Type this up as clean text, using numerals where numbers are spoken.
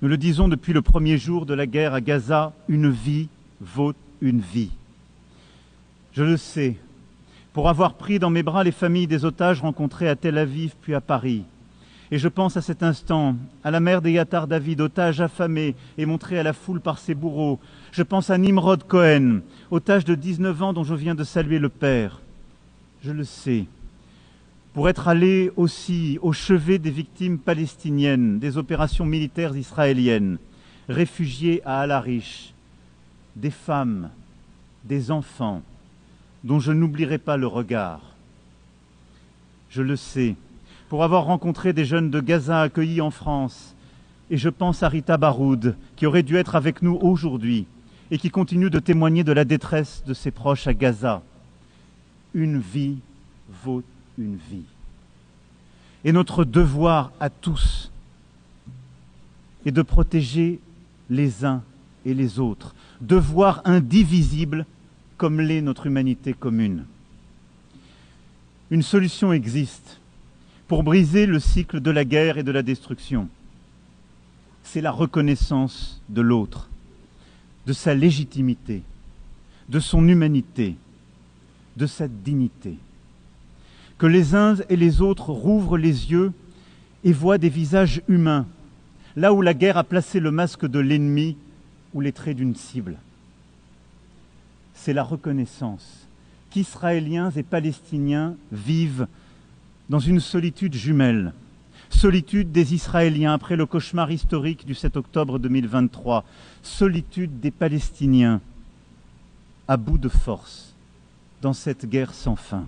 Nous le disons depuis le premier jour de la guerre à Gaza, une vie vaut une vie. Je le sais, pour avoir pris dans mes bras les familles des otages rencontrés à Tel Aviv puis à Paris. Et je pense à cet instant à la mère d'Eyatar David, otage affamé et montré à la foule par ses bourreaux. Je pense à Nimrod Cohen, otage de 19 ans dont je viens de saluer le père. Je le sais, pour être allé aussi au chevet des victimes palestiniennes des opérations militaires israéliennes, réfugiés à Al-Arish, des femmes, des enfants, dont je n'oublierai pas le regard. Je le sais, pour avoir rencontré des jeunes de Gaza accueillis en France, et je pense à Rita Baroud, qui aurait dû être avec nous aujourd'hui, et qui continue de témoigner de la détresse de ses proches à Gaza. Une vie vaut une vie. Et notre devoir à tous est de protéger les uns et les autres, devoir indivisible comme l'est notre humanité commune. Une solution existe pour briser le cycle de la guerre et de la destruction. C'est la reconnaissance de l'autre, de sa légitimité, de son humanité, de sa dignité. Que les uns et les autres rouvrent les yeux et voient des visages humains, là où la guerre a placé le masque de l'ennemi ou les traits d'une cible. C'est la reconnaissance qu'Israéliens et Palestiniens vivent dans une solitude jumelle, solitude des Israéliens après le cauchemar historique du 7 octobre 2023, solitude des Palestiniens à bout de force dans cette guerre sans fin.